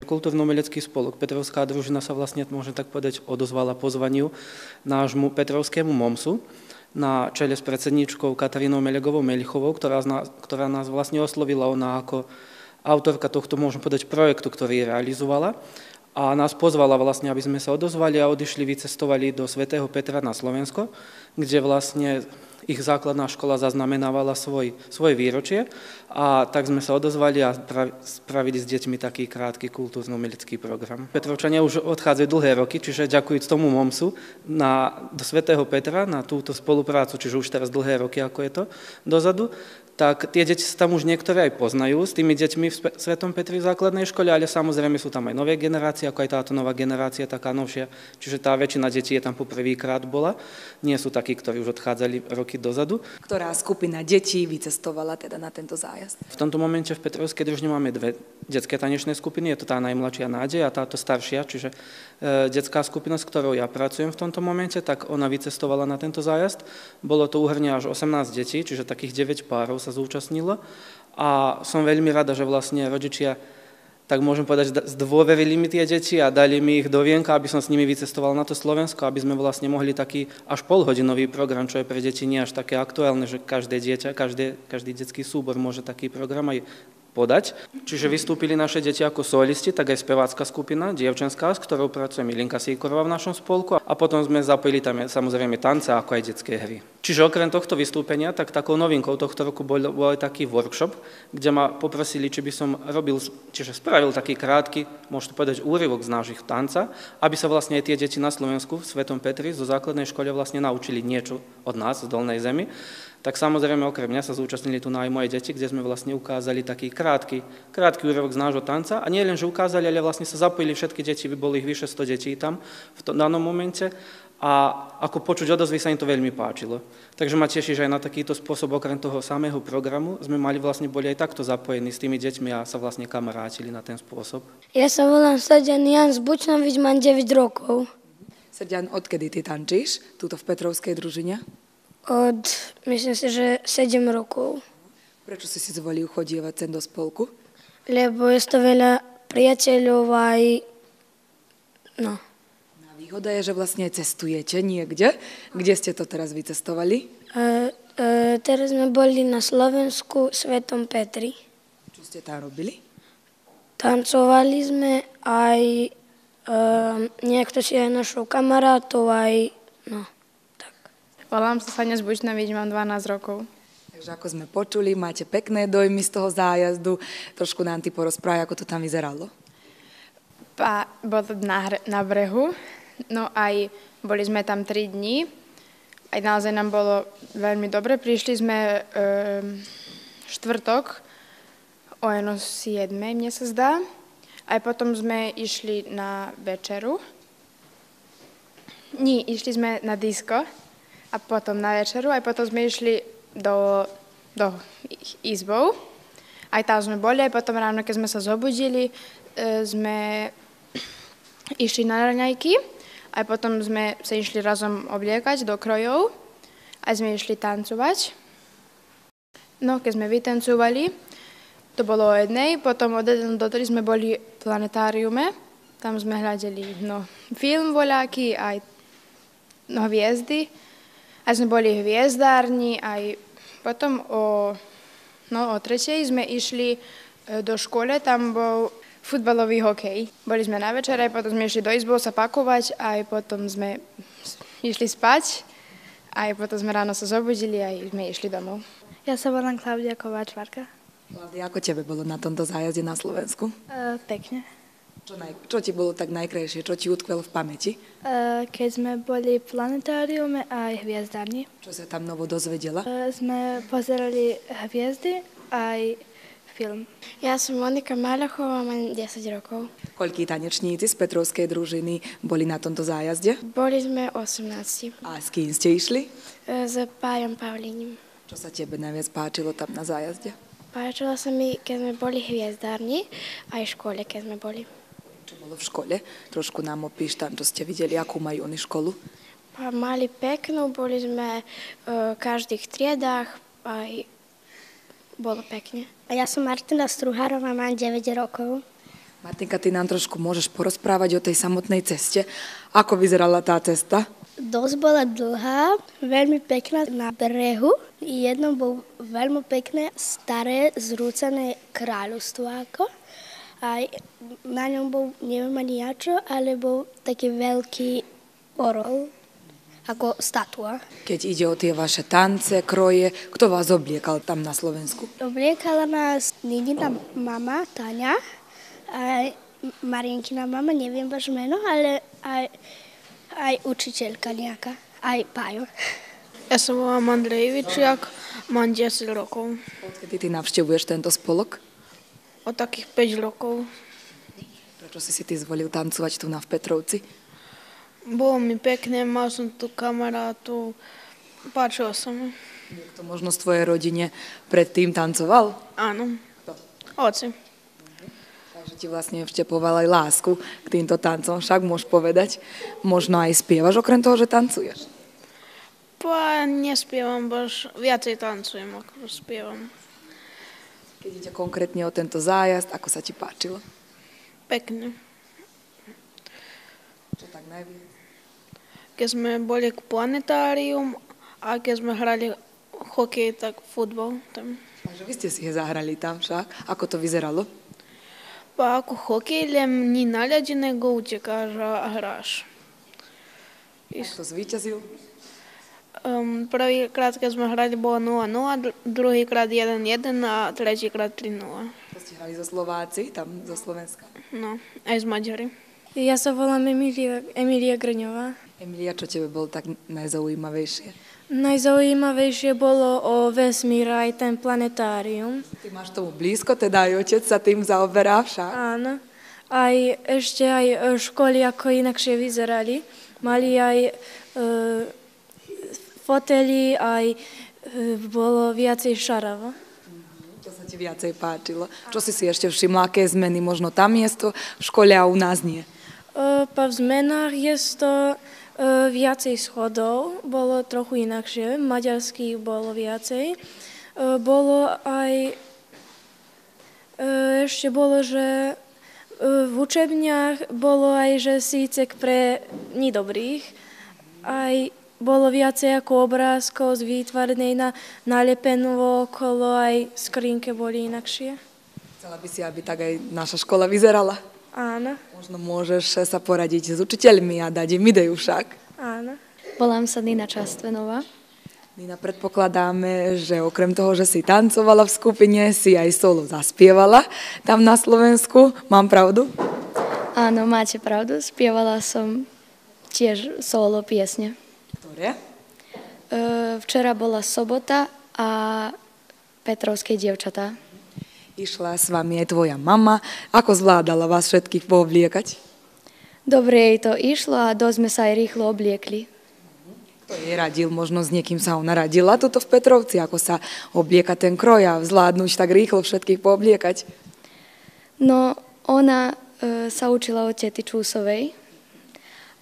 Kultúrno-umelecký spolok Petrovská družina sa vlastne, môžem tak povedať, odozvala pozvaniu nášmu Petrovskému MOMSu na čele s predsedničkou Katarínou Melegovou-Melichovou, ktorá nás vlastne oslovila. Ona ako autorka tohto, môžem povedať, projektu, ktorý realizovala. A nás pozvala vlastne, aby sme sa odozvali a vycestovali do Svätého Petra na Slovensko, kde vlastne ich základná škola zaznamenávala svoje výročie. A tak sme sa odozvali a spravili s deťmi taký krátky kultúrno-umelecký program. Petrovčania už odchádzajú dlhé roky, čiže ďakujúc tomu MOMSu do Svätého Petra na túto spoluprácu, čiže už teraz dlhé roky, ako je to dozadu, tak tie deti sa tam už niektoré aj poznajú s tými deťmi v Svätom Petri v základnej škole, ale samozrejme sú tam aj nové generácie, ako aj táto nová generácia, taká novšia. Čiže tá väčšina detí je tam poprvýkrát bola. Nie sú takí, ktorí už odchádzali roky dozadu. Ktorá skupina detí vycestovala teda na tento zájazd? V tomto momente v Petrovskej družine máme dve detské tanečné skupiny. Je to tá najmladšia Nádej a táto staršia, čiže detská skupina, s ktorou ja pracujem v tomto momente, tak ona vycestovala na tento zájazd. Bolo to úhrne až 18 detí, čiže takých 9 párov sa zúčastnilo a som veľmi rada, že vlastne rodičia, tak môžem povedať, zdôverili mi tie deti a dali mi ich do vienka, aby som s nimi vycestoval na to Slovensko, aby sme vlastne mohli taký až polhodinový program, čo je pre deti nie až také aktuálne, že každé dieťa, každý detský súbor môže taký program aj podať. Čiže vystúpili naše deti ako solisti, tak aj spevácka skupina, dievčenská, s ktorou pracuje Milinka Sýkorová v našom spolku a potom sme zapojili tam samozrejme tance ako aj detské hry. Čiže okrem tohto vystúpenia, tak takou novinkou tohto roku bol aj taký workshop, kde ma poprosili, či by som spravil taký krátky, môžete povedať, úryvok z našich tanca, aby sa vlastne aj tie deti na Slovensku v Svätom Petri zo základnej školy vlastne naučili niečo od nás z Dolnej Zemi. Tak samozrejme okrem mňa sa zúčastnili tu aj moje deti, kde sme vlastne ukázali taký krátky úryvok z nášho tanca. A nie len, že ukázali, ale vlastne sa zapojili všetky deti, bolo ich vyše 100 detí tam v danom momente. A ako počuť odozvy sa im to veľmi páčilo. Takže ma teší, že aj na takýto spôsob, okrem toho samého programu, sme boli aj takto zapojení s tými deťmi a sa vlastne kamarátili na ten spôsob. Ja sa volám Srďan Jan z Bučnovic, mám 9 rokov. Srďan, odkedy ty tančíš túto v Petrovskej družine? Myslím si, že 7 rokov. Prečo si zvolil chodievať sem do spolku? Lebo je to veľa priateľov aj Výhoda je, že vlastne cestujete niekde. Kde ste to teraz vycestovali? Teraz sme boli na Slovensku v Svätom Petri. Čo ste tam robili? Tancovali sme aj niekto si aj našou kamarátov, aj tak. Volám sa Sania z Bučnovic, mám 12 rokov. Takže ako sme počuli, máte pekné dojmy z toho zájazdu. Trošku nám ty porozprávaj, ako to tam vyzeralo. Bolo na brehu, no aj boli sme tam 3 dní. Aj naozaj nám bolo veľmi dobre. Prišli sme štvrtok o 7, mne sa zdá. Aj potom sme išli na večeru. Išli sme na disko a potom na večeru. Aj potom sme išli do izbov. Aj tam sme boli, aj potom ráno, keď sme sa zobudili, sme išli na raňajky. Aj potom sme sa išli razom obliekať do krojov. Aj sme išli tancovať. No, keď sme vytancovali, to bolo o 1. Potom od 1 do 3 sme boli v planetáriume. Tam sme hľadeli film voľaký, aj hviezdy. Aj sme boli v hviezdárni. Aj potom o 3 sme išli do školy. Tam bol futbalový hokej. Boli sme na večere, potom sme išli do izbov sa pakovať, aj potom sme išli spať, aj potom sme ráno sa zobudili a sme išli domov. Ja sa volám Klaudia Kováč-Varka. Klaudia, ako tebe bolo na tomto zájazde na Slovensku? Pekne. Čo ti bolo tak najkrajšie? Čo ti utkvelo v pamäti? Keď sme boli v planetáriume a aj hviezdárni. Čo sa tam novo dozvedela? Sme pozerali hviezdy aj film. Ja som Monika Malachová, mám 10 rokov. Koľkí tanečníci z Petrovskej družiny boli na tomto zájazde? Boli sme 18. A s kým ste išli? S Pájom Pavlínim. Čo sa tebe najviac páčilo tam na zájazde? Páčilo sa mi, keď sme boli v hviezdárni, aj v škole, keď sme boli. Čo bolo v škole? Trošku nám opíš tam, čo ste videli, akú majú oni školu? Mali peknú, boli sme v každých triedách, aj bolo pekne. Ja som Martina Struhárová, mám 9 rokov. Martinka, ty nám trošku môžeš porozprávať o tej samotnej ceste. Ako vyzerala tá cesta? Dosť bola dlhá, veľmi pekná na brehu. Jedno bolo veľmi pekné, staré, zrúcané kráľovstvo ako. A na ňom bol, neviem ani čo, ale bol taký veľký orol, ako statua. Keď ide o tie vaše tance, kroje, kto vás obliekal tam na Slovensku? Obliekala nás Ninina mama, Táňa, a Marienkina mama, neviem váš meno, ale aj učiteľka nejaká, aj Pájo. Ja sa volám Andrejevičiak, mám 10 rokov. Odkedy ty navštevuješ tento spolok? Od takých 5 rokov. Prečo si ty zvolil tancovať tu v Petrovci? Bolo mi pekné, mal som tu kamarátov, páčilo sa mi. Niekto možno z tvojej rodine predtým tancoval? Áno, Kto? oci. Takže ti vlastne vštepoval aj lásku k týmto tancom, však môžeš povedať. Možno aj spievaš okrem toho, že tancuješ. Nespievam, bož viacej tancujem, ako spievam. Keď ide konkrétne o tento zájazd, ako sa ti páčilo? Pekne. Čo tak najviac? Keď sme boli k planetárium a keď sme hrali hokej, tak futbal tam. Takže vy ste si je zahrali tam však. Ako to vyzeralo? Pa ako hokej, len nie na ľadinego utekáš a hráš. Kto zvíťazil? Prvýkrát, keď sme hrali, bolo 0-0, druhýkrát 1-1 a tretíkrát 3-0. To ste hrali zo Slováci, tam zo Slovenska. No, aj z Maďary. Ja sa volám Emília Grňová. Emilia, čo tebe bolo tak najzaujímavejšie? Najzaujímavejšie bolo o vesmíre aj ten planetárium. Ty máš tomu blízko, teda aj otec sa tým zaoberá však. Áno. Aj ešte aj školy ako inakšie vyzerali. Mali aj fotely, aj bolo viacej šaravo. To sa ti viacej páčilo. Čo si ešte všimla, aké zmeny? Možno tam miesto v škole a u nás nie? V zmenách je to viacej schodov, bolo trochu inakšie, maďarských bolo viacej. Bolo aj, ešte bolo, že v učebniach bolo aj, že sícek pre nedobrých, aj bolo viacej ako obrázkov z výtvarnej nalepenú okolo, aj skrinke boli inakšie. Chcela by si, aby tak aj naša škola vyzerala? Áno. Možno môžeš sa poradiť s učiteľmi a dať im ideu však. Áno. Volám sa Nina Častvenová. Nina, predpokladáme, že okrem toho, že si tancovala v skupine, si aj solo zaspievala tam na Slovensku. Mám pravdu? Áno, máte pravdu. Spievala som tiež solo piesne. Ktoré? Včera bola Sobota a Petrovské dievčatá. Išla s vami aj tvoja mama. Ako zvládala vás všetkých poobliekať? Dobre jej to išlo a dosť sme sa aj rýchlo obliekli. Kto jej radil? Možno s niekým sa ona radila tuto v Petrovci, ako sa oblieka ten kroj a zvládnuť tak rýchlo všetkých poobliekať? No, ona sa učila od tety Čúsovej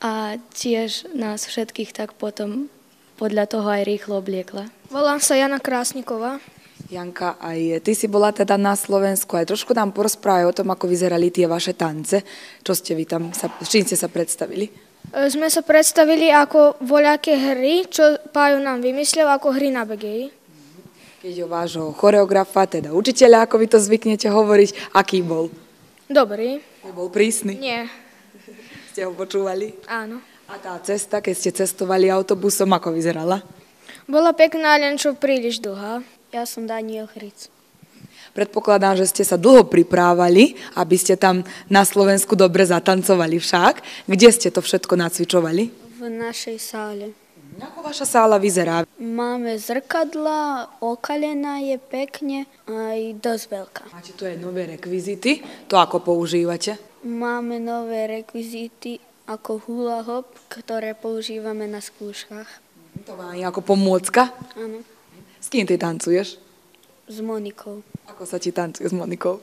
a tiež nás všetkých tak potom podľa toho aj rýchlo obliekla. Volám sa Jana Krásniková. Janka, aj ty si bola teda na Slovensku, aj trošku nám porozprávaj o tom, ako vyzerali tie vaše tance. Čo ste vy tam, s čím ste sa predstavili? Sme sa predstavili ako voľaké hry, čo Pájo nám vymyslel ako hry na begeji. Keď o vášho choreografa, teda učiteľa, ako vy to zvyknete hovoriť, aký bol? Dobrý. Bol prísny? Nie. Ste ho počúvali? Áno. A tá cesta, keď ste cestovali autobusom, ako vyzerala? Bola pekná, len čo príliš dlhá. Ja som Daniel Chric. Predpokladám, že ste sa dlho priprávali, aby ste tam na Slovensku dobre zatancovali však. Kde ste to všetko nacvičovali? V našej sále. Ako vaša sála vyzerá? Máme zrkadla, okalená je pekne aj dosť veľká. Máte tu aj nové rekvizity? To ako používate? Máme nové rekvizity ako hula hop, ktoré používame na skúškach. To má ako pomôcka? Áno. S kým ty tancuješ? S Monikou. Ako sa ti tancuje s Monikou?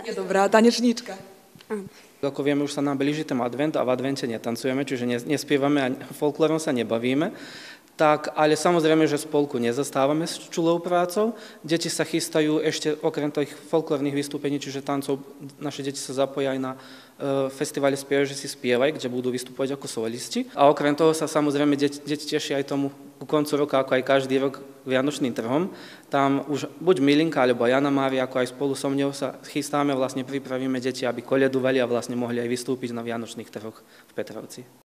Je dobrá tanečníčka. Áno. Ako vieme, už sa nám blíži ten advent a v advente netancujeme, čiže nespievame a folklorom sa nebavíme. Tak, ale samozrejme, že spolku nezastávame s čulou prácou. Deti sa chystajú ešte okrem tých folklórnych vystúpení, čiže tancov, naše deti sa zapoja aj na festivale Spievaj, že si spievaj, kde budú vystupovať ako solisti. A okrem toho sa samozrejme deti tešia aj tomu ku koncu roka, ako aj každý rok, Vianočným trhom. Tam už buď Milinka alebo Jana Mária, ako aj spolu so mnou sa chystáme, vlastne pripravíme deti, aby koledovali a vlastne mohli aj vystúpiť na Vianočných trhoch v Petrovci.